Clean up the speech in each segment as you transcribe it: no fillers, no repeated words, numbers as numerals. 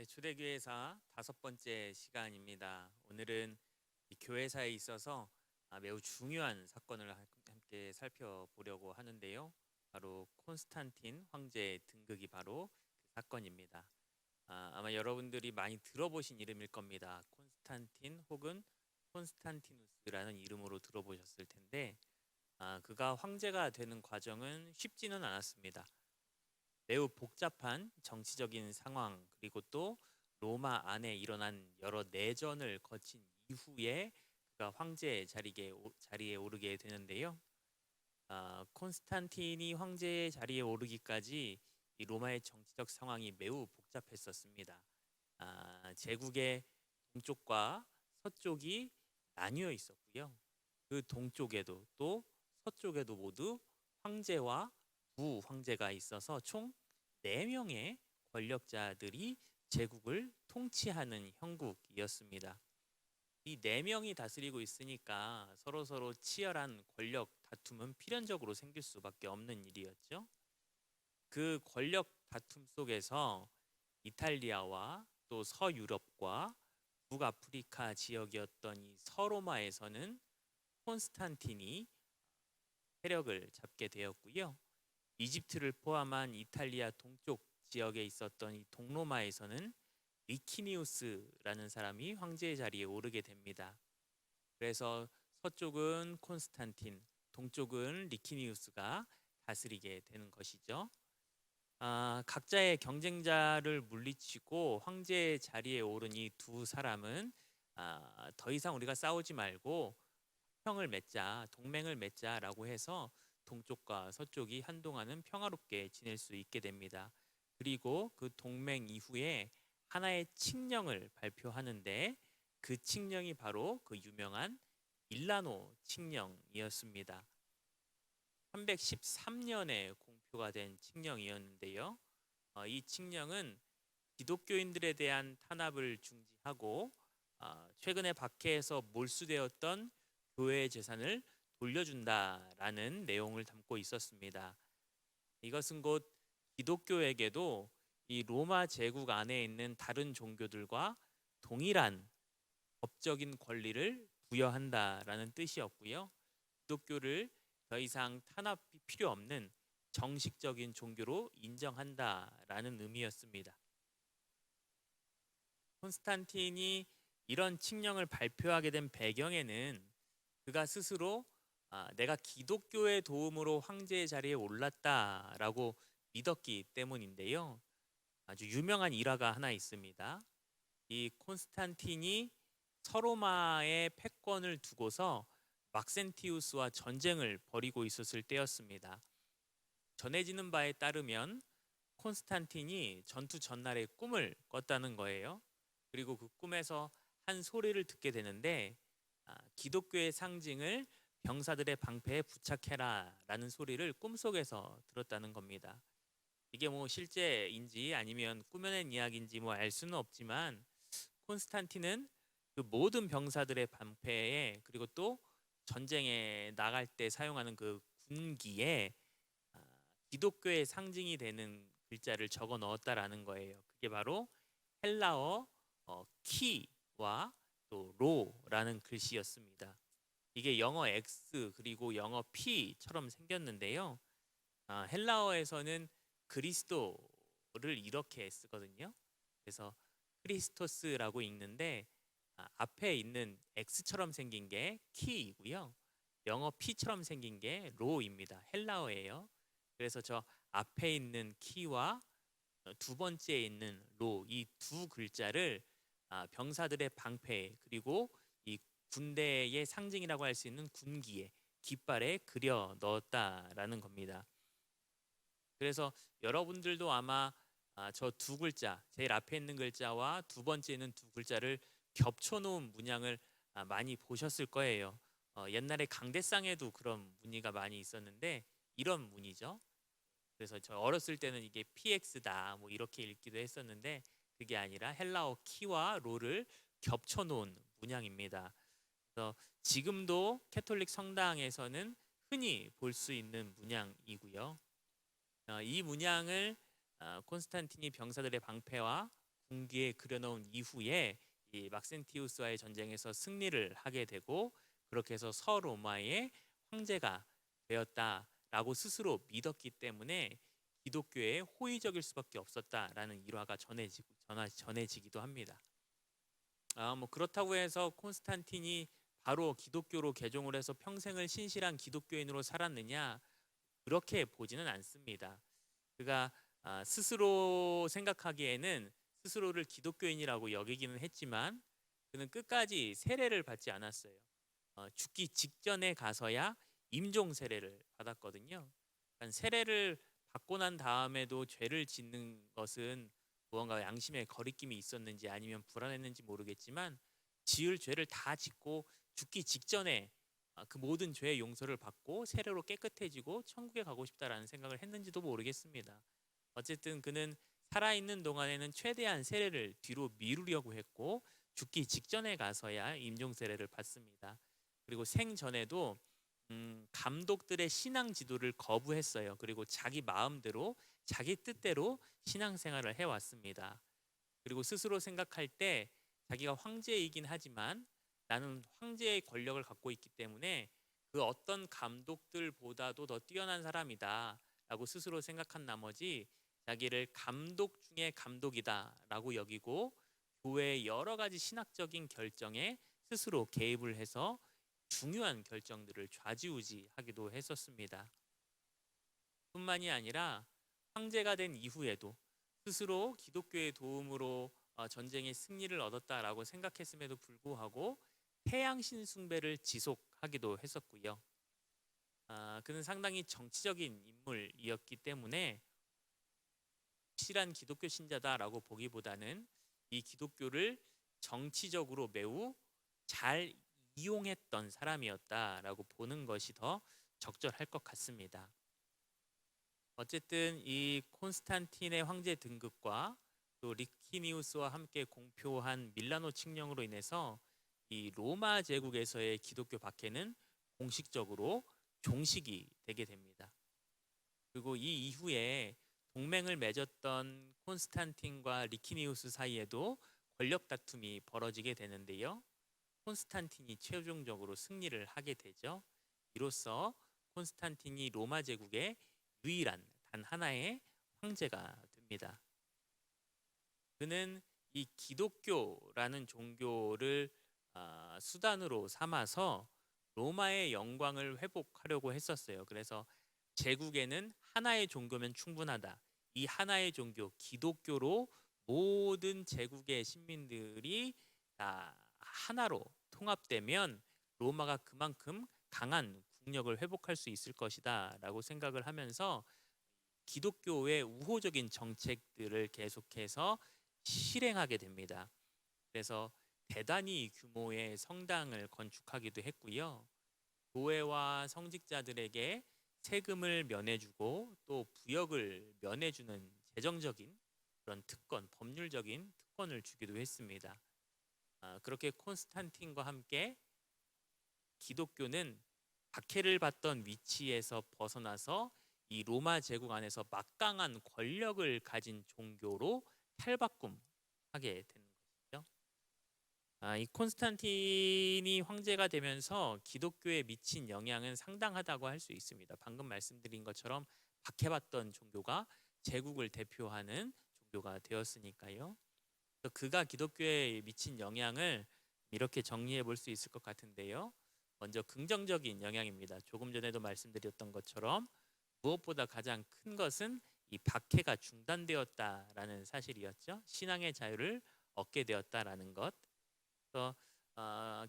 네, 초대교회사 5번째 시간입니다. 오늘은 이 교회사에 있어서 매우 중요한 사건을 함께 살펴보려고 하는데요. 바로 콘스탄틴 황제의 등극이 바로 그 사건입니다. 아마 여러분들이 많이 들어보신 이름일 겁니다. 콘스탄틴 혹은 콘스탄티누스라는 이름으로 들어보셨을 텐데 그가 황제가 되는 과정은 쉽지는 않았습니다. 매우 복잡한 정치적인 상황 그리고 또 로마 안에 일어난 여러 내전을 거친 이후에 그가 황제 자리에 오르게 되는데요. 콘스탄틴이 황제 자리에 오르기까지 이 로마의 정치적 상황이 매우 복잡했었습니다. 제국의 동쪽과 서쪽이 나뉘어 있었고요. 그 동쪽에도 또 서쪽에도 모두 황제와 부황제가 있어서 총 4명의 권력자들이 제국을 통치하는 형국이었습니다. 이 4명이 다스리고 있으니까 서로서로 치열한 권력 다툼은 필연적으로 생길 수밖에 없는 일이었죠. 그 권력 다툼 속에서 이탈리아와 또 서유럽과 북아프리카 지역이었던 이 서로마에서는 콘스탄틴이 세력을 잡게 되었고요. 이집트를 포함한 이탈리아 동쪽 지역에 있었던 이 동로마에서는 리키니우스라는 사람이 황제의 자리에 오르게 됩니다. 그래서 서쪽은 콘스탄틴, 동쪽은 리키니우스가 다스리게 되는 것이죠. 각자의 경쟁자를 물리치고 황제의 자리에 오른 이 두 사람은 더 이상 우리가 싸우지 말고 평을 맺자, 동맹을 맺자라고 해서 동쪽과 서쪽이 한동안은 평화롭게 지낼 수 있게 됩니다. 그리고 그 동맹 이후에 하나의 칙령을 발표하는데 그 칙령이 바로 그 유명한 밀라노 칙령이었습니다. 313년에 공표가 된 칙령이었는데요. 이 칙령은 기독교인들에 대한 탄압을 중지하고 최근에 박해에서 몰수되었던 교회의 재산을 돌려준다라는 내용을 담고 있었습니다. 이것은 곧 기독교에게도 이 로마 제국 안에 있는 다른 종교들과 동일한 법적인 권리를 부여한다라는 뜻이었고요. 기독교를 더 이상 탄압이 필요 없는 정식적인 종교로 인정한다라는 의미였습니다. 콘스탄틴이 이런 칙령을 발표하게 된 배경에는 그가 스스로 내가 기독교의 도움으로 황제의 자리에 올랐다라고 믿었기 때문인데요. 아주 유명한 일화가 하나 있습니다. 이 콘스탄틴이 서로마의 패권을 두고서 막센티우스와 전쟁을 벌이고 있었을 때였습니다. 전해지는 바에 따르면 콘스탄틴이 전투 전날에 꿈을 꿨다는 거예요. 그리고 그 꿈에서 한 소리를 듣게 되는데 기독교의 상징을 병사들의 방패에 부착해라 라는 소리를 꿈속에서 들었다는 겁니다. 이게 뭐 실제인지 아니면 꾸며낸 이야기인지 뭐 알 수는 없지만 콘스탄틴은 그 모든 병사들의 방패에 그리고 또 전쟁에 나갈 때 사용하는 그 군기에 기독교의 상징이 되는 글자를 적어 넣었다라는 거예요. 그게 바로 헬라어 키와 또 로라는 글씨였습니다. 이게 영어 X 그리고 영어 P처럼 생겼는데요. 헬라어에서는 그리스도를 이렇게 쓰거든요. 그래서 크리스토스라고 읽는데 앞에 있는 X처럼 생긴 게 키이고요. 영어 P처럼 생긴 게 로입니다. 헬라어예요. 그래서 저 앞에 있는 키와 두 번째에 있는 로 이 두 글자를 병사들의 방패 그리고 이 군대의 상징이라고 할 수 있는 군기에 깃발에 그려 넣었다라는 겁니다. 그래서 여러분들도 아마 저 두 글자 제일 앞에 있는 글자와 두 번째 있는 두 글자를 겹쳐 놓은 문양을 많이 보셨을 거예요. 옛날에 강대상에도 그런 무늬가 많이 있었는데 이런 무늬죠. 그래서 저 어렸을 때는 이게 PX다 뭐 이렇게 읽기도 했었는데 그게 아니라 헬라어 키와 로를 겹쳐 놓은 문양입니다. 그래서 지금도 캐톨릭 성당에서는 흔히 볼 수 있는 문양이고요. 이 문양을 콘스탄틴이 병사들의 방패와 종기에 그려놓은 이후에 이 막센티우스와의 전쟁에서 승리를 하게 되고 그렇게 해서 서로마의 황제가 되었다라고 스스로 믿었기 때문에 기독교에 호의적일 수밖에 없었다라는 일화가 전해지기도 합니다. 뭐 그렇다고 해서 콘스탄틴이 바로 기독교로 개종을 해서 평생을 신실한 기독교인으로 살았느냐? 그렇게 보지는 않습니다. 그가 스스로 생각하기에는 스스로를 기독교인이라고 여기기는 했지만 그는 끝까지 세례를 받지 않았어요. 죽기 직전에 가서야 임종 세례를 받았거든요. 그러니까 세례를 받고 난 다음에도 죄를 짓는 것은 무언가 양심의 거리낌이 있었는지 아니면 불안했는지 모르겠지만 지을 죄를 다 짓고 죽기 직전에 그 모든 죄의 용서를 받고 세례로 깨끗해지고 천국에 가고 싶다라는 생각을 했는지도 모르겠습니다. 어쨌든 그는 살아있는 동안에는 최대한 세례를 뒤로 미루려고 했고 죽기 직전에 가서야 임종 세례를 받습니다. 그리고 생전에도 감독들의 신앙 지도를 거부했어요. 그리고 자기 마음대로 자기 뜻대로 신앙생활을 해왔습니다. 그리고 스스로 생각할 때 자기가 황제이긴 하지만 나는 황제의 권력을 갖고 있기 때문에 그 어떤 감독들보다도 더 뛰어난 사람이다 라고 스스로 생각한 나머지 자기를 감독 중에 감독이다 라고 여기고 교회의 여러 가지 신학적인 결정에 스스로 개입을 해서 중요한 결정들을 좌지우지하기도 했었습니다. 뿐만이 아니라 황제가 된 이후에도 스스로 기독교의 도움으로 전쟁의 승리를 얻었다라고 생각했음에도 불구하고 태양신 숭배를 지속하기도 했었고요. 그는 상당히 정치적인 인물이었기 때문에 확실한 기독교 신자다라고 보기보다는 이 기독교를 정치적으로 매우 잘 이용했던 사람이었다라고 보는 것이 더 적절할 것 같습니다. 어쨌든 이 콘스탄틴의 황제 등극과 또 리키니우스와 함께 공표한 밀라노 칙령으로 인해서 이 로마 제국에서의 기독교 박해는 공식적으로 종식이 되게 됩니다. 그리고 이 이후에 동맹을 맺었던 콘스탄틴과 리키니우스 사이에도 권력 다툼이 벌어지게 되는데요. 콘스탄틴이 최종적으로 승리를 하게 되죠. 이로써 콘스탄틴이 로마 제국의 유일한 단 하나의 황제가 됩니다. 그는 이 기독교라는 종교를 수단으로 삼아서 로마의 영광을 회복하려고 했었어요. 그래서 제국에는 하나의 종교면 충분하다. 이 하나의 종교 기독교로 모든 제국의 시민들이 다 하나로 통합되면 로마가 그만큼 강한 국력을 회복할 수 있을 것이다 라고 생각을 하면서 기독교의 우호적인 정책들을 계속해서 실행하게 됩니다. 그래서 대단히 규모의 성당을 건축하기도 했고요. 교회와 성직자들에게 세금을 면해주고 또 부역을 면해주는 재정적인 그런 특권, 법률적인 특권을 주기도 했습니다. 그렇게 콘스탄틴과 함께 기독교는 박해를 받던 위치에서 벗어나서 이 로마 제국 안에서 막강한 권력을 가진 종교로 탈바꿈하게 되는 것이죠. 이 콘스탄틴이 황제가 되면서 기독교에 미친 영향은 상당하다고 할 수 있습니다. 방금 말씀드린 것처럼 박해받던 종교가 제국을 대표하는 종교가 되었으니까요. 그가 기독교에 미친 영향을 이렇게 정리해 볼 수 있을 것 같은데요. 먼저 긍정적인 영향입니다. 조금 전에도 말씀드렸던 것처럼 무엇보다 가장 큰 것은 이 박해가 중단되었다라는 사실이었죠. 신앙의 자유를 얻게 되었다라는 것. 그래서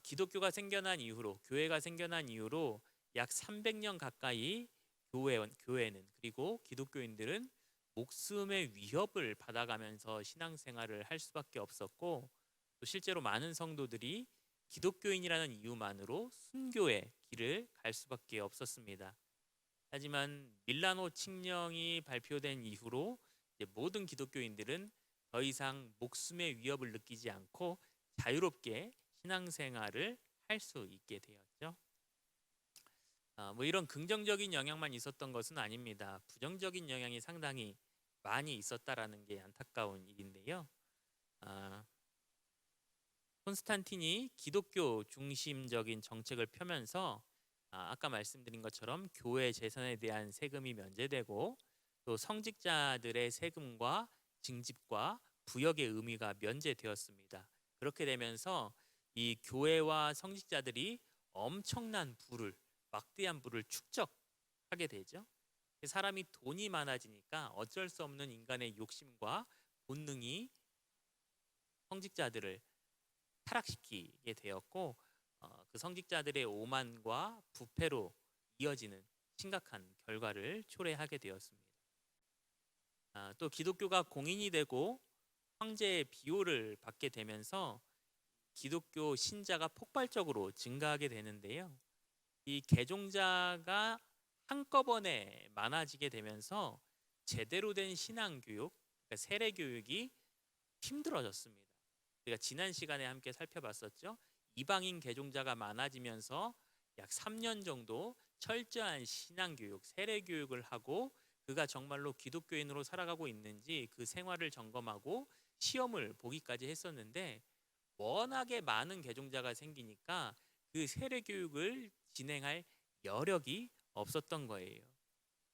기독교가 생겨난 이후로 교회가 생겨난 이후로 약 300년 가까이 교회는 그리고 기독교인들은 목숨의 위협을 받아가면서 신앙생활을 할 수밖에 없었고 또 실제로 많은 성도들이 기독교인이라는 이유만으로 순교의 길을 갈 수밖에 없었습니다. 하지만 밀라노 칙령이 발표된 이후로 이제 모든 기독교인들은 더 이상 목숨의 위협을 느끼지 않고 자유롭게 신앙생활을 할 수 있게 되었죠. 뭐 이런 긍정적인 영향만 있었던 것은 아닙니다. 부정적인 영향이 상당히 많이 있었다라는 게 안타까운 일인데요. 콘스탄틴이 기독교 중심적인 정책을 펴면서 아까 말씀드린 것처럼 교회 재산에 대한 세금이 면제되고 또 성직자들의 세금과 징집과 부역의 의무가 면제되었습니다. 그렇게 되면서 이 교회와 성직자들이 엄청난 부를, 막대한 부를 축적하게 되죠. 사람이 돈이 많아지니까 어쩔 수 없는 인간의 욕심과 본능이 성직자들을 타락시키게 되었고, 그 성직자들의 오만과 부패로 이어지는 심각한 결과를 초래하게 되었습니다. 또 기독교가 공인이 되고 황제의 비호를 받게 되면서 기독교 신자가 폭발적으로 증가하게 되는데요. 이 개종자가 한꺼번에 많아지게 되면서 제대로 된 신앙 교육, 그러니까 세례 교육이 힘들어졌습니다. 우리가 지난 시간에 함께 살펴봤었죠. 이방인 개종자가 많아지면서 약 3년 정도 철저한 신앙 교육, 세례 교육을 하고 그가 정말로 기독교인으로 살아가고 있는지 그 생활을 점검하고 시험을 보기까지 했었는데, 워낙에 많은 개종자가 생기니까 그 세례 교육을 진행할 여력이 없었던 거예요.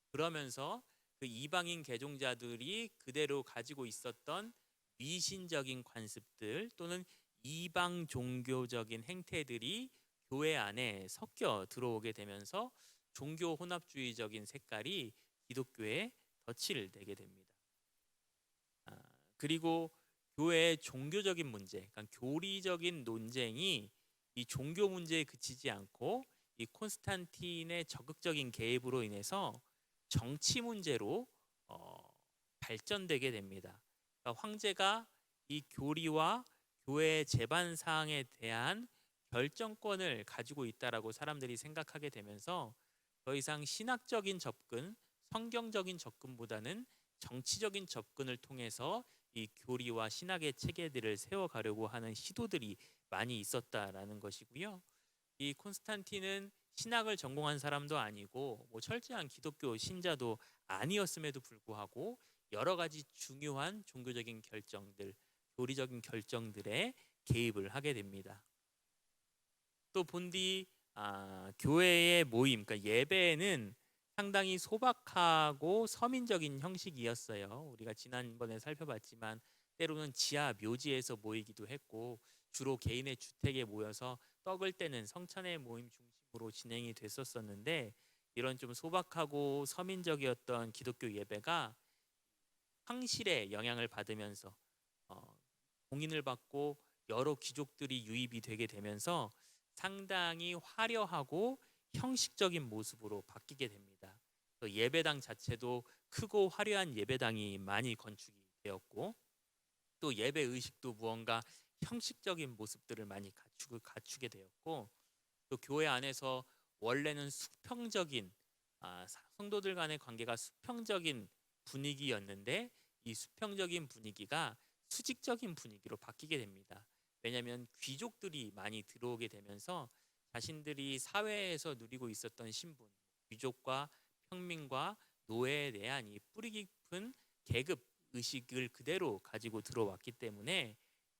그러면서 그 이방인 개종자들이 그대로 가지고 있었던 미신적인 관습들 또는 이방 종교적인 행태들이 교회 안에 섞여 들어오게 되면서 종교 혼합주의적인 색깔이 기독교에 덧칠 내게 됩니다. 그리고 교회의 종교적인 문제, 그러니까 교리적인 논쟁이 이 종교 문제에 그치지 않고 이 콘스탄틴의 적극적인 개입으로 인해서 정치 문제로 발전되게 됩니다. 그러니까 황제가 이 교리와 교회의 재반 사항에 대한 결정권을 가지고 있다라고 사람들이 생각하게 되면서 더 이상 신학적인 접근, 성경적인 접근보다는 정치적인 접근을 통해서 이 교리와 신학의 체계들을 세워가려고 하는 시도들이 많이 있었다라는 것이고요. 이 콘스탄틴은 신학을 전공한 사람도 아니고 철저한 기독교 신자도 아니었음에도 불구하고 여러 가지 중요한 종교적인 결정들, 교리적인 결정들에 개입을 하게 됩니다. 또 본디 교회의 모임, 그러니까 예배는 상당히 소박하고 서민적인 형식이었어요. 우리가 지난번에 살펴봤지만 때로는 지하 묘지에서 모이기도 했고 주로 개인의 주택에 모여서 떡을 떼는 성찬의 모임 중심으로 진행이 됐었었는데, 이런 좀 소박하고 서민적이었던 기독교 예배가 황실의 영향을 받으면서 공인을 받고 여러 귀족들이 유입이 되게 되면서 상당히 화려하고 형식적인 모습으로 바뀌게 됩니다. 예배당 자체도 크고 화려한 예배당이 많이 건축이 되었고, 또 예배 의식도 무언가 형식적인 모습들을 많이 갖추게 되었고, 또 교회 안에서 원래는 수평적인 성도들 간의 관계가 수평적인 분위기였는데 이 수평적인 분위기가 수직적인 분위기로 바뀌게 됩니다. 왜냐하면 귀족들이 많이 들어오게 되면서 자신들이 사회에서 누리고 있었던 신분, 귀족과 평민과 노예에 대한 이 뿌리 깊은 계급 의식을 그대로 가지고 들어왔기 때문에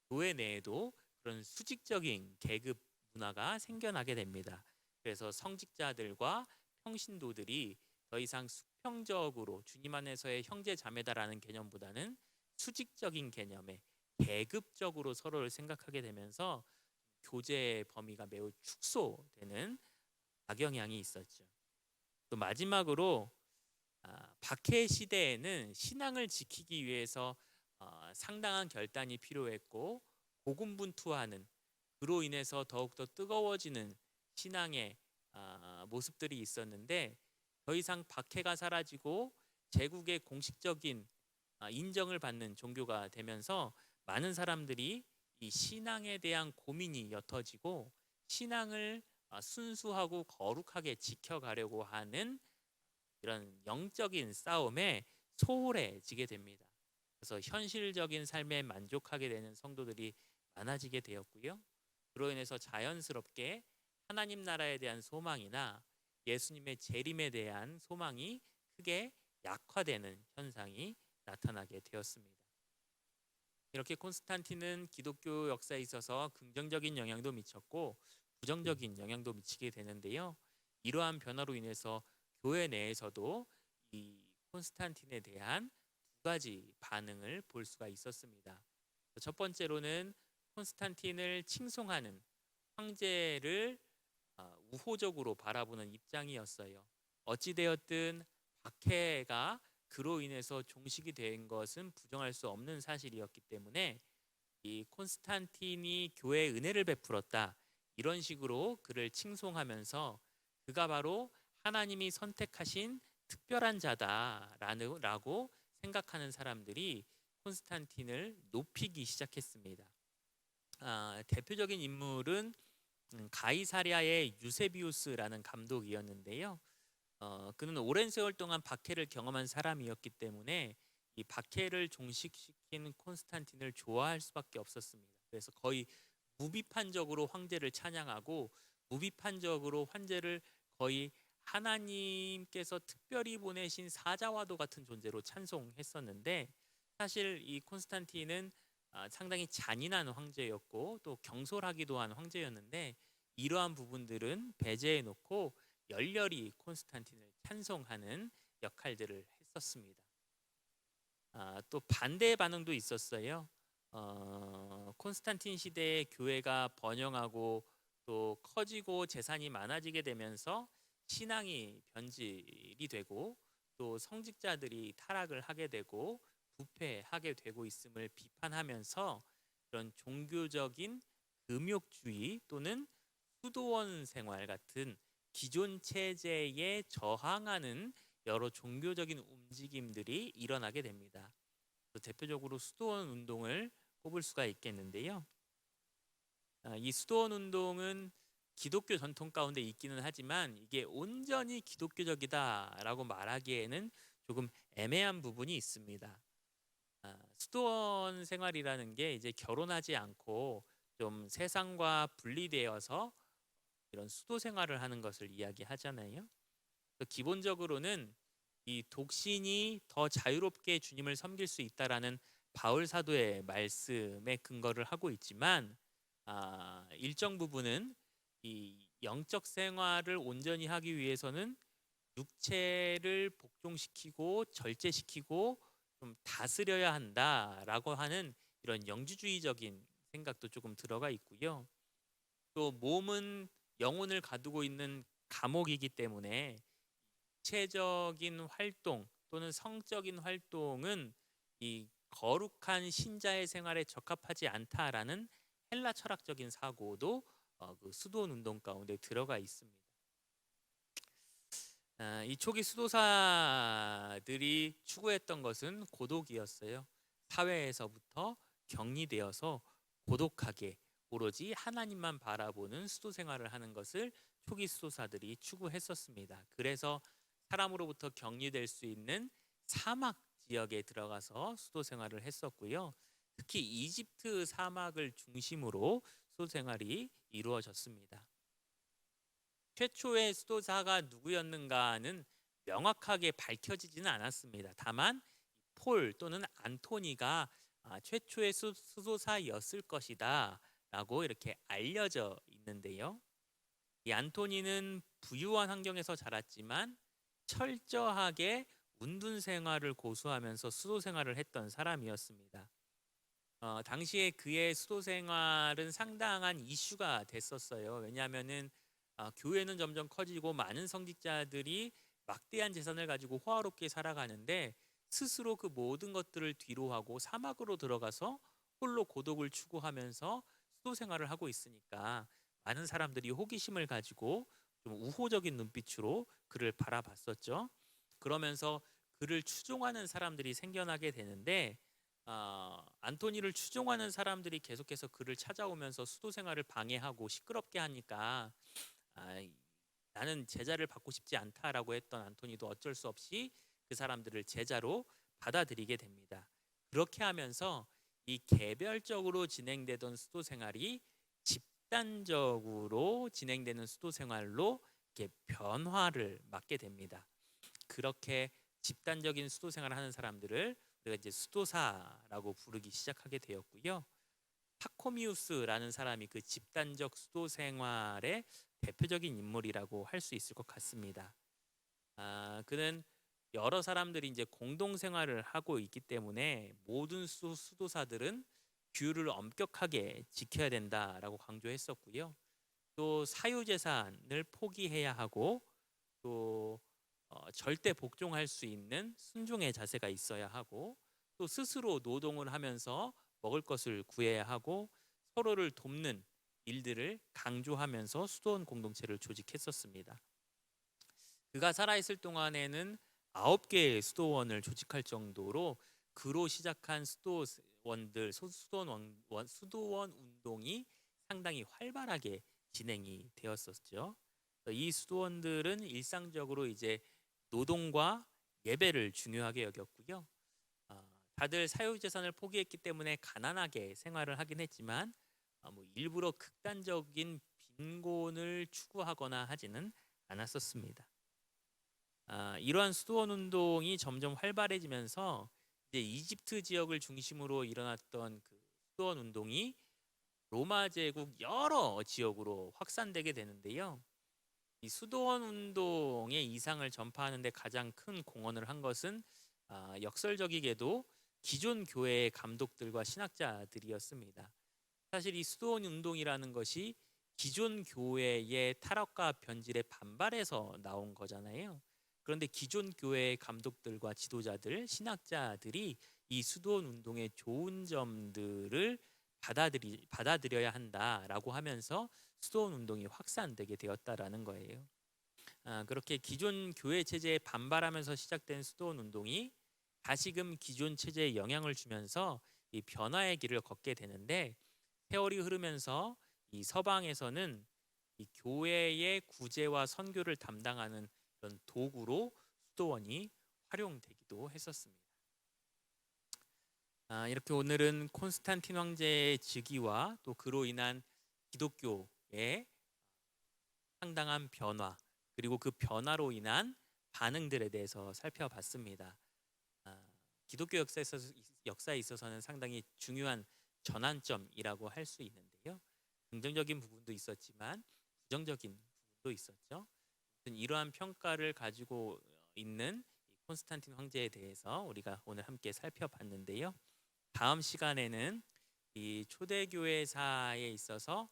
교회 내에도 그런 수직적인 계급 문화가 생겨나게 됩니다. 그래서 성직자들과 평신도들이 더 이상 수평적으로 주님 안에서의 형제 자매다라는 개념보다는 수직적인 개념에 계급적으로 서로를 생각하게 되면서 교제의 범위가 매우 축소되는 악영향이 있었죠. 또 마지막으로 박해 시대에는 신앙을 지키기 위해서 상당한 결단이 필요했고 고군분투하는, 그로 인해서 더욱더 뜨거워지는 신앙의 모습들이 있었는데, 더 이상 박해가 사라지고 제국의 공식적인 인정을 받는 종교가 되면서 많은 사람들이 이 신앙에 대한 고민이 옅어지고 신앙을 순수하고 거룩하게 지켜가려고 하는 이런 영적인 싸움에 소홀해지게 됩니다. 그래서 현실적인 삶에 만족하게 되는 성도들이 많아지게 되었고요. 그로 인해서 자연스럽게 하나님 나라에 대한 소망이나 예수님의 재림에 대한 소망이 크게 약화되는 현상이 나타나게 되었습니다. 이렇게 콘스탄틴은 기독교 역사에 있어서 긍정적인 영향도 미쳤고 부정적인 영향도 미치게 되는데요. 이러한 변화로 인해서 교회 내에서도 이 콘스탄틴에 대한 두 가지 반응을 볼 수가 있었습니다. 첫 번째로는 콘스탄틴을 칭송하는 황제를 우호적으로 바라보는 입장이었어요. 어찌되었든 박해가 그로 인해서 종식이 된 것은 부정할 수 없는 사실이었기 때문에 이 콘스탄틴이 교회에 은혜를 베풀었다, 이런 식으로 그를 칭송하면서 그가 바로 하나님이 선택하신 특별한 자다라고 생각하는 사람들이 콘스탄틴을 높이기 시작했습니다. 대표적인 인물은 가이사랴의 유세비우스라는 감독이었는데요. 그는 오랜 세월 동안 박해를 경험한 사람이었기 때문에 이 박해를 종식시킨 콘스탄틴을 좋아할 수밖에 없었습니다. 그래서 거의 무비판적으로 황제를 찬양하고 무비판적으로 황제를 거의 하나님께서 특별히 보내신 사자와도 같은 존재로 찬송했었는데, 사실 이 콘스탄틴은 상당히 잔인한 황제였고 또 경솔하기도 한 황제였는데, 이러한 부분들은 배제해 놓고 열렬히 콘스탄틴을 찬송하는 역할들을 했었습니다. 또 반대의 반응도 있었어요. 콘스탄틴 시대에 교회가 번영하고 또 커지고 재산이 많아지게 되면서 신앙이 변질이 되고 또 성직자들이 타락을 하게 되고 부패하게 되고 있음을 비판하면서 그런 종교적인 금욕주의 또는 수도원 생활 같은 기존 체제에 저항하는 여러 종교적인 움직임들이 일어나게 됩니다. 대표적으로 수도원 운동을 꼽을 수가 있겠는데요. 이 수도원 운동은 기독교 전통 가운데 있기는 하지만 이게 온전히 기독교적이다라고 말하기에는 조금 애매한 부분이 있습니다. 수도원 생활이라는 게 이제 결혼하지 않고 좀 세상과 분리되어서 이런 수도 생활을 하는 것을 이야기하잖아요. 기본적으로는 이 독신이 더 자유롭게 주님을 섬길 수 있다라는 바울 사도의 말씀에 근거를 하고 있지만, 일정 부분은 이 영적 생활을 온전히 하기 위해서는 육체를 복종시키고 절제시키고 좀 다스려야 한다라고 하는 이런 영주주의적인 생각도 조금 들어가 있고요. 또 몸은 영혼을 가두고 있는 감옥이기 때문에 육체적인 활동 또는 성적인 활동은 이 거룩한 신자의 생활에 적합하지 않다라는 헬라 철학적인 사고도 그 수도원 운동 가운데 들어가 있습니다. 이 초기 수도사들이 추구했던 것은 고독이었어요. 사회에서부터 격리되어서 고독하게 오로지 하나님만 바라보는 수도 생활을 하는 것을 초기 수도사들이 추구했었습니다. 그래서 사람으로부터 격리될 수 있는 사막 지역에 들어가서 수도 생활을 했었고요. 특히 이집트 사막을 중심으로 수도 생활이 이루어졌습니다. 최초의 수도사가 누구였는가는 명확하게 밝혀지지는 않았습니다. 다만 폴 또는 안토니가 최초의 수도사였을 것이다 라고 이렇게 알려져 있는데요. 이 안토니는 부유한 환경에서 자랐지만 철저하게 운둔 생활을 고수하면서 수도 생활을 했던 사람이었습니다. 당시에 그의 수도 생활은 상당한 이슈가 됐었어요. 왜냐하면은 교회는 점점 커지고 많은 성직자들이 막대한 재산을 가지고 호화롭게 살아가는데 스스로 그 모든 것들을 뒤로하고 사막으로 들어가서 홀로 고독을 추구하면서 수도 생활을 하고 있으니까 많은 사람들이 호기심을 가지고 좀 우호적인 눈빛으로 그를 바라봤었죠. 그러면서 그를 추종하는 사람들이 생겨나게 되는데, 안토니를 추종하는 사람들이 계속해서 그를 찾아오면서 수도 생활을 방해하고 시끄럽게 하니까 나는 제자를 받고 싶지 않다라고 했던 안토니도 어쩔 수 없이 그 사람들을 제자로 받아들이게 됩니다. 그렇게 하면서 이 개별적으로 진행되던 수도 생활이 집단적으로 진행되는 수도 생활로 이렇게 변화를 맞게 됩니다. 그렇게 집단적인 수도 생활을 하는 사람들을 우리가 이제 수도사라고 부르기 시작하게 되었고요. 파코미우스라는 사람이 그 집단적 수도 생활의 대표적인 인물이라고 할 수 있을 것 같습니다. 그는 여러 사람들이 이제 공동 생활을 하고 있기 때문에 모든 수도사들은 규율을 엄격하게 지켜야 된다라고 강조했었고요. 또 사유재산을 포기해야 하고 또 절대 복종할 수 있는 순종의 자세가 있어야 하고 또 스스로 노동을 하면서 먹을 것을 구해야 하고 서로를 돕는 일들을 강조하면서 수도원 공동체를 조직했었습니다. 그가 살아있을 동안에는 9개의 수도원을 조직할 정도로 그로 시작한 수도원 운동이 상당히 활발하게 진행이 되었었죠. 이 수도원들은 일상적으로 이제 노동과 예배를 중요하게 여겼고요. 다들 사유재산을 포기했기 때문에 가난하게 생활을 하긴 했지만 뭐 일부러 극단적인 빈곤을 추구하거나 하지는 않았었습니다. 이러한 수도원 운동이 점점 활발해지면서 이제 이집트 지역을 중심으로 일어났던 그 수도원 운동이 로마 제국 여러 지역으로 확산되게 되는데요. 이 수도원 운동의 이상을 전파하는 데 가장 큰 공헌을 한 것은 역설적이게도 기존 교회의 감독들과 신학자들이었습니다. 사실 이 수도원 운동이라는 것이 기존 교회의 타락과 변질에 반발해서 나온 거잖아요. 그런데 기존 교회의 감독들과 지도자들, 신학자들이 이 수도원 운동의 좋은 점들을 받아들여야 한다라고 하면서 수도원 운동이 확산되게 되었다라는 거예요. 그렇게 기존 교회 체제에 반발하면서 시작된 수도원 운동이 다시금 기존 체제에 영향을 주면서 이 변화의 길을 걷게 되는데 세월이 흐르면서 이 서방에서는 이 교회의 구제와 선교를 담당하는 그런 도구로 수도원이 활용되기도 했었습니다. 이렇게 오늘은 콘스탄틴 황제의 즉위와 또 그로 인한 기독교의 상당한 변화 그리고 그 변화로 인한 반응들에 대해서 살펴봤습니다. 기독교 역사에 있어서는 상당히 중요한 전환점이라고 할 수 있는데요. 긍정적인 부분도 있었지만 부정적인 부분도 있었죠. 이러한 평가를 가지고 있는 콘스탄틴 황제에 대해서 우리가 오늘 함께 살펴봤는데요. 다음 시간에는 이 초대교회사에 있어서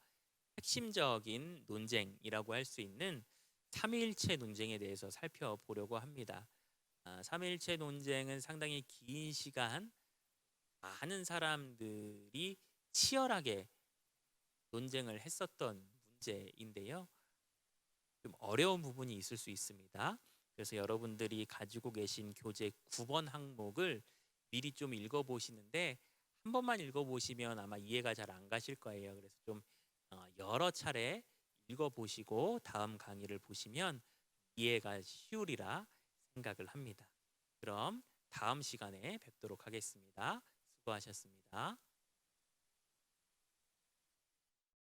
핵심적인 논쟁이라고 할 수 있는 삼위일체 논쟁에 대해서 살펴보려고 합니다. 삼위일체 논쟁은 상당히 긴 시간 많은 사람들이 치열하게 논쟁을 했었던 문제인데요. 좀 어려운 부분이 있을 수 있습니다. 그래서 여러분들이 가지고 계신 교재 9번 항목을 미리 좀 읽어보시는데 한 번만 읽어보시면 아마 이해가 잘 안 가실 거예요. 그래서 좀 여러 차례 읽어보시고 다음 강의를 보시면 이해가 쉬우리라 생각을 합니다. 그럼 다음 시간에 뵙도록 하겠습니다. 수고하셨습니다.